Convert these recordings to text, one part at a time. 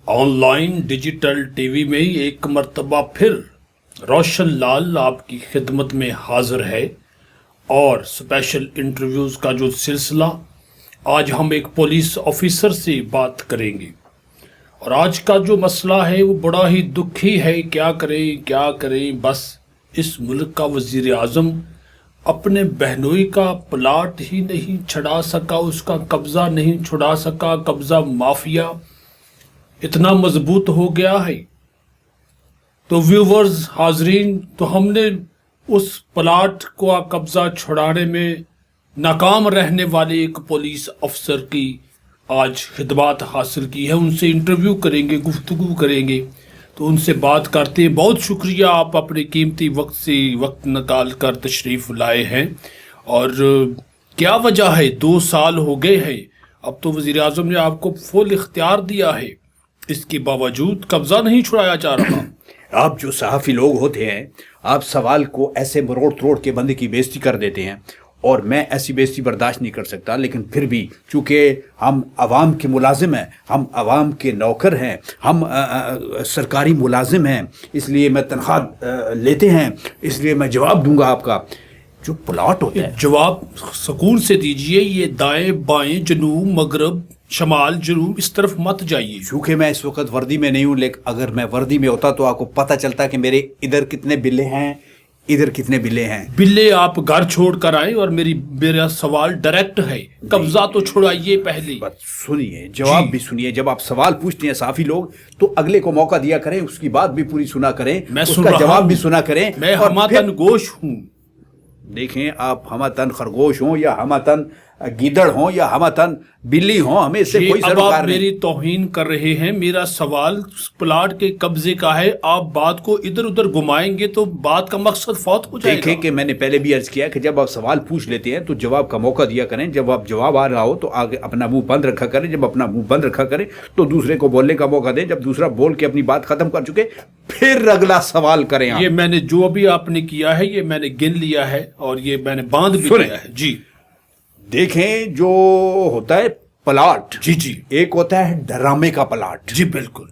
On line digital T V میں ایک مرتبہ پھر روشن لال آپ کی خدمت میں حاضر ہے اور اسپیشل انٹرویوز کا جو سلسلہ آج ہم ایک پولیس آفیسر سے بات کریں گے اور آج کا جو مسئلہ ہے وہ بڑا ہی دکھی ہے. کیا کریں بس اس ملک کا وزیر اعظم اپنے بہنوئی کا پلاٹ ہی نہیں چھڑا سکا, اس کا قبضہ نہیں چھڑا سکا. قبضہ مافیا اتنا مضبوط ہو گیا ہے. تو ویورز حاضرین, تو ہم نے اس پلاٹ کو قبضہ چھڑانے میں ناکام رہنے والے ایک پولیس افسر کی آج خدمات حاصل کی ہے. ان سے انٹرویو کریں گے, گفتگو کریں گے. تو ان سے بات کرتے ہیں. بہت شکریہ, آپ اپنے قیمتی وقت سے وقت نکال کر تشریف لائے ہیں. اور کیا وجہ ہے؟ 2 سال ہو گئے ہیں, اب تو وزیر اعظم نے آپ کو فل اختیار دیا ہے, اس کے باوجود قبضہ نہیں چھڑایا جا رہا. آپ جو صحافی لوگ ہوتے ہیں, آپ سوال کو ایسے مروڑ توڑ کے بندے کی بےزتی کر دیتے ہیں, اور میں ایسی بےزتی برداشت نہیں کر سکتا. لیکن پھر بھی چونکہ ہم عوام کے ملازم ہیں, ہم عوام کے نوکر ہیں, ہم سرکاری ملازم ہیں, اس لیے میں تنخواہ لیتے ہیں, اس لیے میں جواب دوں گا. آپ کا جو پلاٹ ہوتا ہے جواب سکون سے دیجئے. یہ دائیں بائیں, جنوب مغرب, شمال جنوب, اس طرف مت جائیے. چونکہ میں اس وقت وردی میں نہیں ہوں, لیکن اگر میں وردی میں ہوتا تو آپ کو پتہ چلتا کہ میرے ادھر کتنے بلے ہیں, ادھر کتنے بلے ہیں. بلے آپ گھر چھوڑ کر آئے, اور میرا سوال ڈائریکٹ ہے, قبضہ تو چھڑائیے پہلے. سنیے, جواب بھی سنیے. جب آپ سوال پوچھتے ہیں صحافی لوگ, تو اگلے کو موقع دیا کریں, اس کی بات بھی پوری سنا کریں, اس کا جواب بھی سنا کریں. میں ہماتن گوش ہوں. دیکھیں, آپ ہماتن خرگوش ہوں یا ہماتن گیدڑ ہوں یا ہماتن بلی ہوں, ہمیں اس سے کوئی سروکار نہیں. میری توہین کر رہے ہیں. میرا سوال پلاٹ کے قبضے کا ہے. آپ بات کو ادھر ادھر گھمائیں گے تو بات کا مقصد فوت ہو جائے گا. دیکھیں کہ میں نے پہلے بھی عرض کیا کہ جب آپ سوال پوچھ لیتے ہیں تو جواب کا موقع دیا کریں. جب آپ جواب آ رہا ہو تو آگے اپنا منہ بند رکھا کریں. جب اپنا منہ بند رکھا کریں تو دوسرے کو بولنے کا موقع دیں. جب دوسرا بول کے اپنی بات ختم کر چکے پھر اگلا سوال کریں. یہ میں نے جو بھی آپ نے کیا ہے یہ میں نے گن لیا ہے, اور یہ میں نے باندھ بھی لیا ہے. جی دیکھیں, جو ہوتا ہے پلاٹ, جی ایک ہوتا ہے ڈرامے کا پلاٹ. جی بالکل.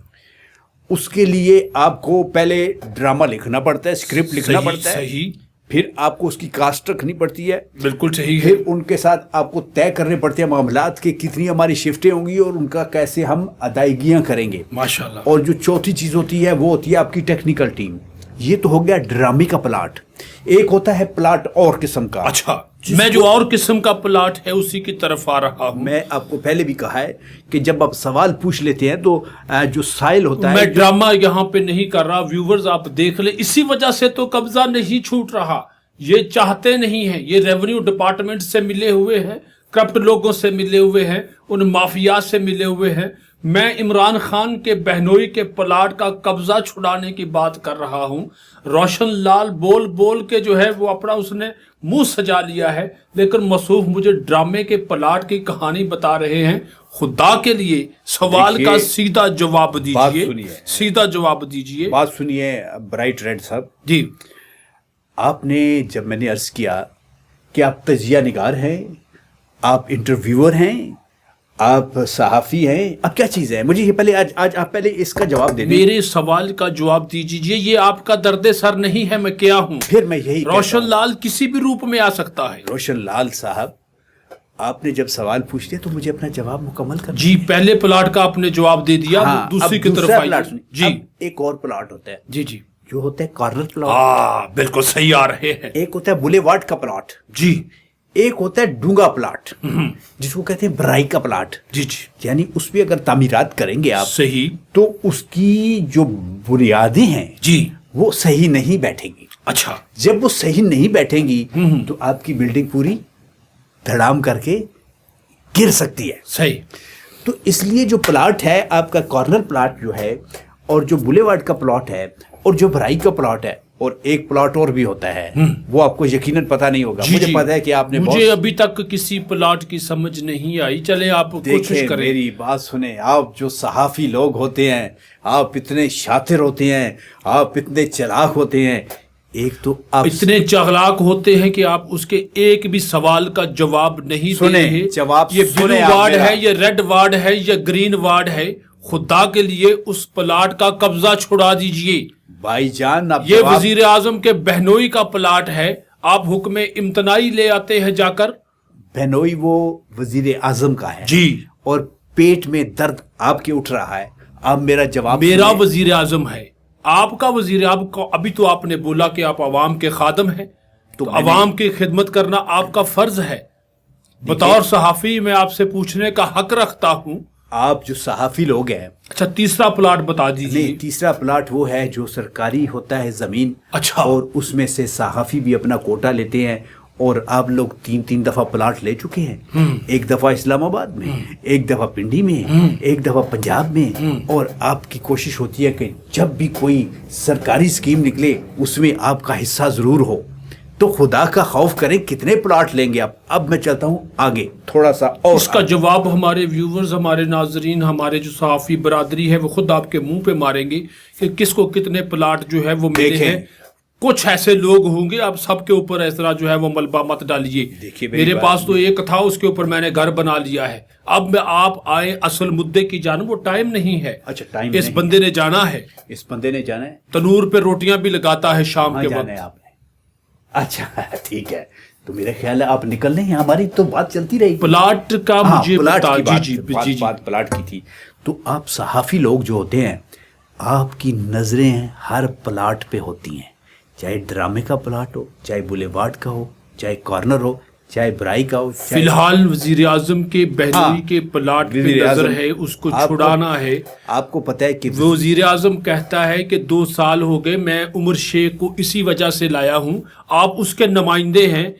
اس کے لیے آپ کو پہلے ڈرامہ لکھنا پڑتا ہے, اسکرپٹ لکھنا پڑتا ہے. صحیح. پھر آپ کو اس کی کاسٹ رکھنی پڑتی ہے. بالکل صحیح. پھر ان کے ساتھ آپ کو طے کرنے پڑتے ہیں معاملات کے کتنی ہماری شفٹیں ہوں گی اور ان کا کیسے ہم ادائیگیاں کریں گے. ماشاءاللہ. اور جو چوتھی چیز ہوتی ہے وہ ہوتی ہے آپ کی ٹیکنیکل ٹیم. یہ تو ہو گیا ڈرامے کا پلاٹ. ایک ہوتا ہے پلاٹ اور قسم کا. اچھا, میں جو اور قسم کا پلاٹ ہے اسی کی طرف آ رہا ہوں. میں آپ کو پہلے بھی کہا ہے کہ جب آپ سوال پوچھ لیتے ہیں تو جو سائل ہوتا ہے, میں ڈرامہ یہاں پہ نہیں کر رہا. ویورز آپ دیکھ لیں, اسی وجہ سے تو قبضہ نہیں چھوٹ رہا. یہ چاہتے نہیں ہیں. یہ ریونیو ڈپارٹمنٹ سے ملے ہوئے ہیں, کرپٹ لوگوں سے ملے ہوئے ہیں, ان مافیا سے ملے ہوئے ہیں. میں عمران خان کے بہنوئی کے پلاٹ کا قبضہ چھڑانے کی بات کر رہا ہوں. روشن لال بول بول کے جو ہے وہ اپنا اس نے منہ سجا لیا ہے, لیکن مصروف مجھے ڈرامے کے پلاٹ کی کہانی بتا رہے ہیں. خدا کے لیے سوال کا سیدھا جواب دیجئے. سیدھا جواب دیجئے. بات سنیے برائٹ ریڈ صاحب. جی, آپ نے جب میں نے عرض کیا کہ آپ تجزیہ نگار ہیں, آپ انٹرویور ہیں, آپ صحافی ہیں, اب کیا چیز ہے؟ مجھے یہ پہلے آج آپ پہلے اس کا جواب دیں. میرے سوال کا جواب دیجیے. یہ آپ کا درد سر نہیں ہے, میں کیا ہوں. پھر میں یہی روشن لال کسی بھی روپ میں آ سکتا ہے. روشن لال صاحب, آپ نے جب سوال پوچھ لیا تو مجھے اپنا جواب مکمل کرنا. جی, پہلے پلاٹ کا آپ نے جواب دے دیا. دوسری کی طرف آئیے. جی, ایک اور پلاٹ ہوتا ہے. جی جو ہوتا ہے کارنر پلاٹ. بالکل صحیح آ رہے ہیں. ایک ہوتا ہے بولے واٹ کا پلاٹ. جی. ایک ہوتا ہے ڈونگا پلاٹ, جس کو کہتے ہیں برائی کا پلاٹ. جی. یعنی اس پہ اگر تعمیرات کریں گے آپ, صحیح, تو اس کی جو بنیادیں ہیں جی وہ صحیح نہیں بیٹھیں گی. اچھا, جب وہ صحیح نہیں بیٹھیں گی تو آپ کی بلڈنگ پوری دھڑام کر کے گر سکتی ہے. صحیح. تو اس لیے جو پلاٹ ہے آپ کا کارنر پلاٹ جو ہے, اور جو بولے واٹ کا پلاٹ ہے, اور جو برائی کا پلاٹ ہے, اور ایک پلاٹ اور بھی ہوتا ہے، وہ آپ کو یقیناً پتہ نہیں ہوگا. مجھے پتہ ہے کہ آپ نے مجھے ابھی تک کسی پلاٹ کی سمجھ نہیں آئی. چلے آپ کوشش کریں. میری بات سنیں، آپ جو صحافی لوگ ہوتے ہیں، آپ اتنے شاطر ہوتے ہیں، آپ اتنے چلاک ہوتے ہیں. ایک تو آپ اتنے چالاک ہوتے ہیں کہ آپ اس کے ایک بھی سوال کا جواب نہیں دے رہے. جواب یہ بلو وارڈ ہے، یہ ریڈ وارڈ ہے، یہ گرین وارڈ ہے. خدا کے لیے اس پلاٹ کا قبضہ چھڑا دیجئے بھائی جان. یہ وزیر اعظم کے بہنوئی کا پلاٹ ہے. آپ حکم امتناعی لے آتے ہیں جا کر. بہنوئی وہ وزیر اعظم کا ہے جی، اور پیٹ میں درد آپ کے اٹھ رہا ہے. آپ میرا جواب میرا وزیر اعظم ہے، آپ کا وزیر اعظم کو. ابھی تو آپ نے بولا کہ آپ عوام کے خادم ہیں، تو عوام کی خدمت کرنا آپ کا فرض ہے. بطور صحافی میں آپ سے پوچھنے کا حق رکھتا ہوں. آپ جو صحافی لوگ ہیں. اچھا، تیسرا پلاٹ بتا دیجیے. تیسرا پلاٹ وہ ہے جو سرکاری ہوتا ہے زمین. اچھا. اور اس میں سے صحافی بھی اپنا کوٹا لیتے ہیں. اور آپ لوگ 3 دفعہ پلاٹ لے چکے ہیں. ایک دفعہ اسلام آباد میں، ایک دفعہ پنڈی میں، ایک دفعہ پنجاب میں. اور آپ کی کوشش ہوتی ہے کہ جب بھی کوئی سرکاری اسکیم نکلے اس میں آپ کا حصہ ضرور ہو. تو خدا کا خوف کریں، کتنے پلاٹ لیں گے آپ؟ اب میں چلتا ہوں آگے تھوڑا سا اور. اس کا جواب ہمارے ویورز، ہمارے ناظرین، ہمارے جو صحافی برادری ہے وہ خود آپ کے منہ پہ ماریں گے کہ کس کو کتنے پلاٹ جو ہے وہ ملے ہیں. کچھ ایسے لوگ ہوں گے، آپ سب کے اوپر اس طرح جو ہے وہ ملبہ مت ڈالیے. میرے پاس تو ایک تھا، اس کے اوپر میں نے گھر بنا لیا ہے. اب میں آپ آئے اصل مدعے کی جانب. وہ ٹائم نہیں ہے. اچھا، ٹائم اس بندے نے جانا ہے. اس بندے نے جانا ہے. تنور پہ روٹیاں بھی لگاتا ہے شام کے وقت. آپ نے اچھا ٹھیک ہے، تو میرا خیال ہے آپ نکل رہے ہیں. ہماری تو بات چلتی رہی. پلاٹ کا مجھے پلاٹ کی تھی. تو آپ صحافی لوگ جو ہوتے ہیں، آپ کی نظریں ہر پلاٹ پہ ہوتی ہیں. چاہے ڈرامے کا پلاٹ ہو، چاہے بولیوارڈ کا ہو، چاہے کارنر ہو، چاہے برائی کا ہو. فی الحال وزیر اعظم کے بہنوئی کے پلاٹ پہ نظر ہے، اس کو چھڑانا ہے. آپ کو پتہ ہے کہ وزیر اعظم کہتا ہے کہ 2 سال ہو گئے، میں عمر شیخ کو اسی وجہ سے لایا ہوں. آپ اس کے نمائندے ہیں.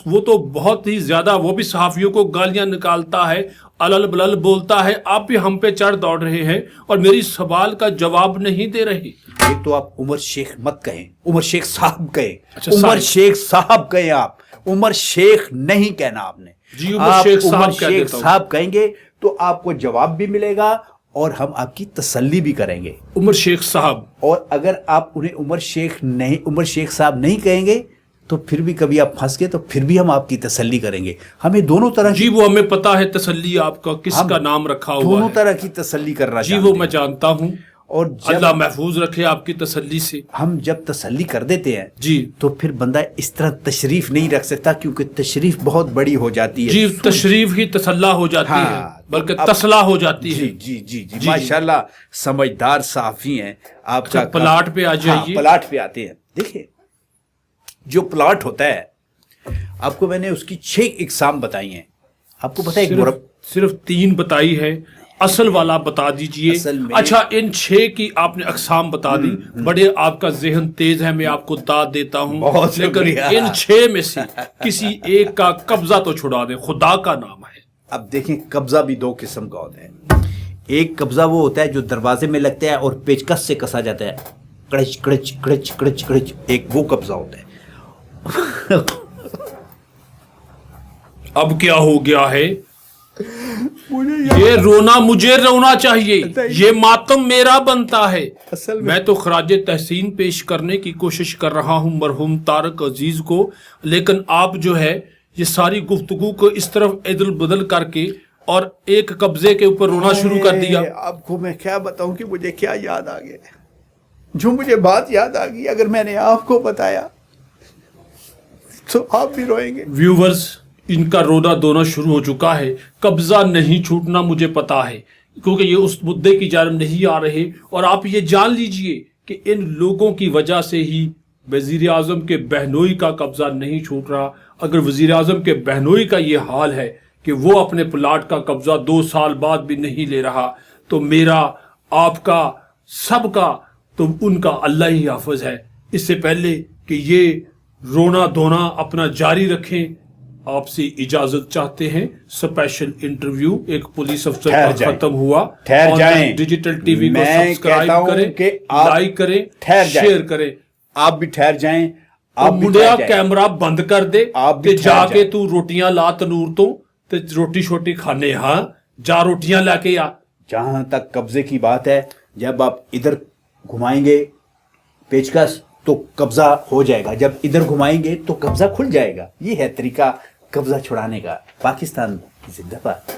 وہ تو بہت ہی زیادہ، وہ بھی صحافیوں کو گالیاں نکالتا ہے، الل بلل بولتا ہے. آپ بھی ہم پہ چڑھ دوڑ رہے ہیں اور میری سوال کا جواب نہیں دے رہے. ایک تو آپ عمر شیخ مت کہیں، عمر شیخ صاحب کہیں. عمر شیخ صاحب کہیں. آپ عمر شیخ نہیں کہنا آپ نے. جی، عمر شیخ صاحب کہیں گے تو آپ کو جواب بھی ملے گا اور ہم آپ کی تسلی بھی کریں گے. عمر شیخ صاحب. اور اگر آپ انہیں عمر شیخ صاحب نہیں کہیں گے تو پھر بھی کبھی آپ پھنس گئے تو پھر بھی ہم آپ کی تسلی کریں گے. ہمیں دونوں طرح. جی، وہ ہمیں پتا ہے تسلی آپ کا کس کا نام رکھا ہوا ہے. دونوں طرح کی تسلی کر رہا. جی، وہ میں جانتا ہوں. اور اللہ محفوظ رکھے آپ کی تسلی سے. ہم جب تسلی کر دیتے ہیں جی تو پھر بندہ اس طرح تشریف نہیں رکھ سکتا، کیونکہ تشریف بہت بڑی ہو جاتی ہے. جی، تشریف ہی تسلا ہو جاتی ہے، بلکہ تسلا ہو جاتی ہے. جی جی جی ماشاءاللہ سمجھدار صحافی ہیں آپ. کا پلاٹ پہ آ جائیے. پلاٹ پہ آتے ہیں. دیکھیں، جو پلاٹ ہوتا ہے، آپ کو میں نے اس کی 6 اقسام بتائی ہیں. آپ کو پتہ ہے صرف 3 بتائی ہے. اصل والا بتا دیجئے. اچھا، ان 6 کی آپ نے اقسام بتا دی. بڑے آپ کا ذہن تیز ہے، میں آپ کو داد دیتا ہوں. لیکن ان 6 میں سے کسی ایک کا قبضہ تو چھڑا دیں، خدا کا نام ہے. اب دیکھیں، قبضہ بھی 2 قسم کا ہوتا ہے. ایک قبضہ وہ ہوتا ہے جو دروازے میں لگتا ہے اور پیچکس سے کسا جاتا ہے، کڑچ کڑچ کڑچ کڑچ کڑچ. ایک وہ قبضہ ہوتا ہے. اب کیا ہو گیا ہے؟ یہ رونا مجھے رونا چاہیے، یہ ماتم میرا بنتا ہے. میں تو خراج تحسین پیش کرنے کی کوشش کر رہا ہوں مرحوم طارق عزیز کو، لیکن آپ جو ہے یہ ساری گفتگو کو اس طرف عدل بدل کر کے اور ایک قبضے کے اوپر رونا شروع کر دیا. آپ کو میں کیا بتاؤں کہ مجھے کیا یاد آ گیا. جو مجھے بات یاد آ گئی، اگر میں نے آپ کو بتایا تو آپ بھی روئیں گے. ویورز، ان کا رونا دھونا شروع ہو چکا ہے. قبضہ نہیں چھوٹنا مجھے پتا ہے، کیونکہ یہ اس مدعے کی جانب نہیں آ رہے. اور آپ یہ جان لیجئے کہ ان لوگوں کی وجہ سے ہی وزیر اعظم کے بہنوئی کا قبضہ نہیں چھوٹ رہا. اگر وزیر اعظم کے بہنوئی کا یہ حال ہے کہ وہ اپنے پلاٹ کا قبضہ 2 سال بعد بھی نہیں لے رہا، تو میرا، آپ کا، سب کا، تو ان کا اللہ ہی حافظ ہے. اس سے پہلے کہ یہ رونا دھونا اپنا جاری رکھیں، آپ سے اجازت چاہتے ہیں. اسپیشل انٹرویو ایک پولیس افسر کا ختم ہوا. ٹھہر جائیں. ڈیجیٹل ٹی وی کو سبسکرائب کریں، لائک کریں، شیئر کریں. آپ بھی ٹھہر جائیں, آپ بھی ਮੁੰਡਿਆ ٹھہر جائیں. ਕੈਮਰਾ ਬੰਦ ਕਰ ਦੇ ਆਪ ਵੀ ਤੇ ਜਾ ਠਹਿਰ ਕੇ ਜਾ। ਤੂੰ ਰੋਟੀਆਂ ਲਾ ਤਨੂਰ ਤੋਂ ਤੇ ਰੋਟੀ ਛੋਟੀ ਖਾਣੇ ਹਾਂ ਜਾ ਰੋਟੀਆਂ ਲੈ ਕੇ ਆ جہاں تک قبضے کی بات ہے, جب آپ ادھر گھمائیں گے پیچکس تو قبضہ ہو جائے گا, جب ادھر گھمائیں گے تو قبضہ کھل جائے گا. یہ ہے طریقہ قبضہ چھڑانے کا. پاکستان زندہ باد.